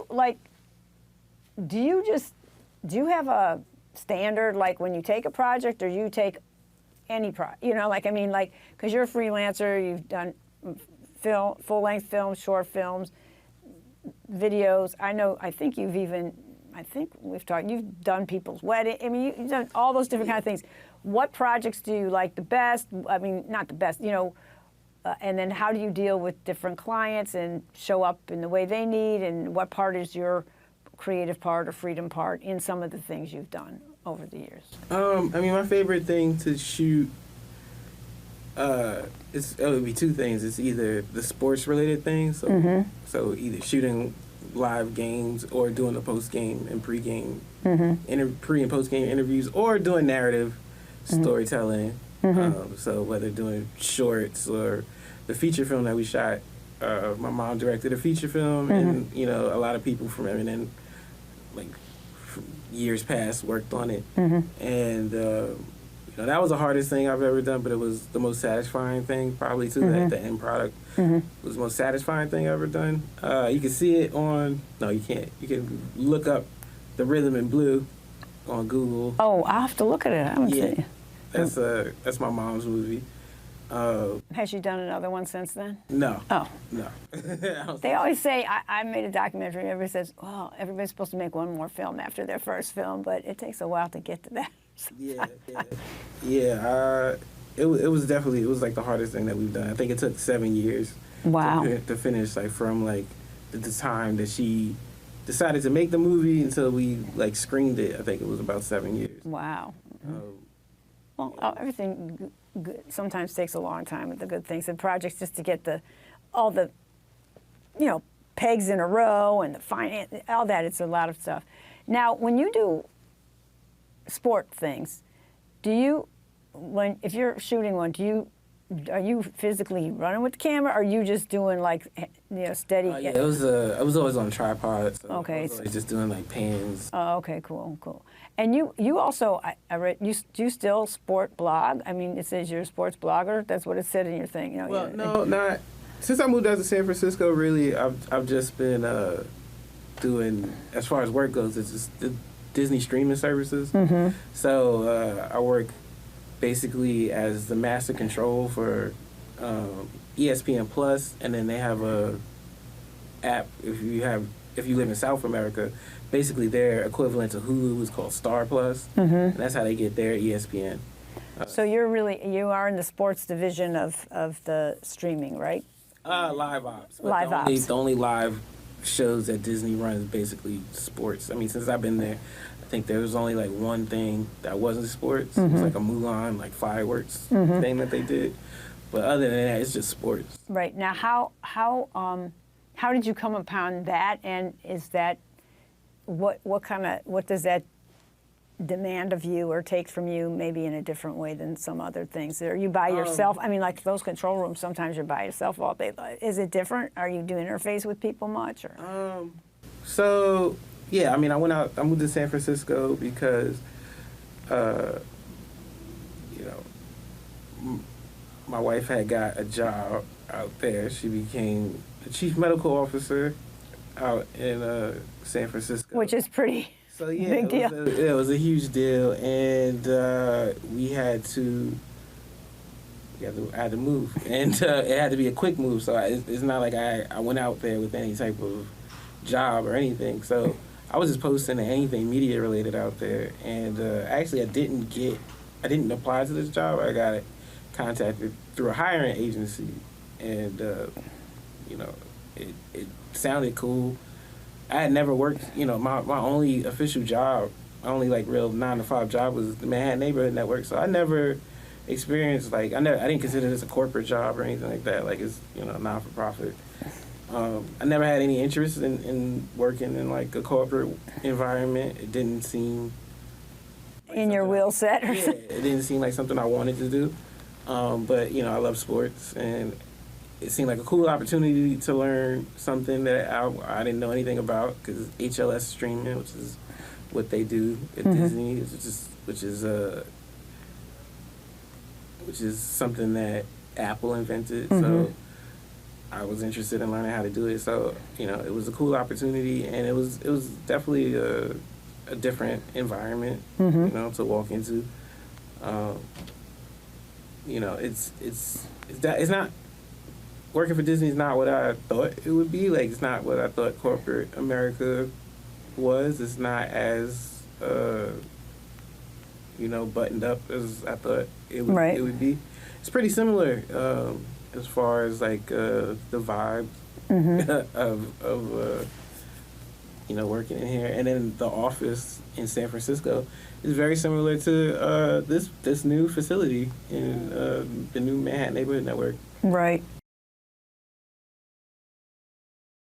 Like, do you have a standard, like when you take a project, or you take any project? You know, like, I mean, like, because you're a freelancer, you've done film, full-length films, short films, videos. I think we've talked, you've done people's wedding. I mean, you've done all those different kind of things. What projects do you like the best? I mean, not the best, you know, and then how do you deal with different clients and show up in the way they need, and what part is your creative part or freedom part in some of the things you've done over the years? I mean, my favorite thing to shoot, it would be two things. It's either the sports-related things, so either shooting live games or doing the post-game and pre-game, pre- and post-game interviews, or doing narrative storytelling. So whether doing shorts or the feature film that we shot, my mom directed a feature film, and you know, a lot of people from Eminem, like from years past, worked on it, and you know, that was the hardest thing I've ever done, but it was the most satisfying thing probably too. That the end product was the most satisfying thing I've ever done. You can see it on. No, you can't. You can look up The Rhythm in Blue on Google. Oh, I'll have to look at it. I haven't seen it. That's my mom's movie. Has she done another one since then? No. Oh. No. They always say, I made a documentary, and everybody says, well, everybody's supposed to make one more film after their first film, but it takes a while to get to that. Yeah. It was definitely, it was like the hardest thing that we've done. I think it took 7 years. Wow. To finish, like from like the time that she decided to make the movie until we like screened it. I think it was about 7 years. Wow. Well, everything good sometimes takes a long time with the good things and projects, just to get all the, you know, pegs in a row and the finance, all that. It's a lot of stuff. Now, when you do sport things, if you're shooting one, are you physically running with the camera, or are you just doing like, you know, steady? Yeah, I was always on a tripod. So okay. I was always just doing like pans. Oh, okay, cool. And you also, I read, do you still sport blog? I mean, it says you're a sports blogger. That's what it said in your thing. You know, well, no, not since I moved out to San Francisco. Really, I've just been doing, as far as work goes, it's just the Disney streaming services. So I work basically as the master control for ESPN Plus, and then they have a app if you live in South America. Basically, their equivalent to Hulu is called Star Plus, and that's how they get their ESPN. So you are in the sports division of the streaming, right? Live ops. The only live shows that Disney runs basically sports. I mean, since I've been there, I think there was only like one thing that wasn't sports. It was like a Mulan, like fireworks thing that they did. But other than that, it's just sports. Right. Now, how did you come upon that? And is that what does that demand of you or take from you, maybe in a different way than some other things? Are you by yourself? I mean, like those control rooms, sometimes you're by yourself all day. Is it different? Are you doing interface with people much? Or? So, yeah, I mean, I moved to San Francisco because, you know, my wife had got a job out there. She became the chief medical officer out in San Francisco. Which is pretty big deal. It was a huge deal, and I had to move, and it had to be a quick move. So it's not like I went out there with any type of job or anything. So I was just posting anything media related out there, and actually I didn't apply to this job. I got contacted through a hiring agency, and you know, it sounded cool. I had never worked, you know, my only official job, my only like real 9-to-5 job was the Manhattan Neighborhood Network. So I never experienced, like, I didn't consider this a corporate job or anything like that. Like, it's, you know, non-for-profit. I never had any interest in working in like a corporate environment. It didn't seem like in your wheel set or something. Yeah, it didn't seem like something I wanted to do. But, you know, I love sports, and it seemed like a cool opportunity to learn something that I didn't know anything about, because HLS streaming, which is what they do at Disney, which is something that Apple invented. So I was interested in learning how to do it. So, you know, it was a cool opportunity, and it was definitely a different environment, you know, to walk into. You know, it's not working for Disney is not what I thought it would be. Like, it's not what I thought corporate America was. It's not as you know, buttoned up as I thought it would be. It's pretty similar as far as like the vibe of you know, working in here, and then the office in San Francisco is very similar to this new facility in the new Manhattan Neighborhood Network. Right.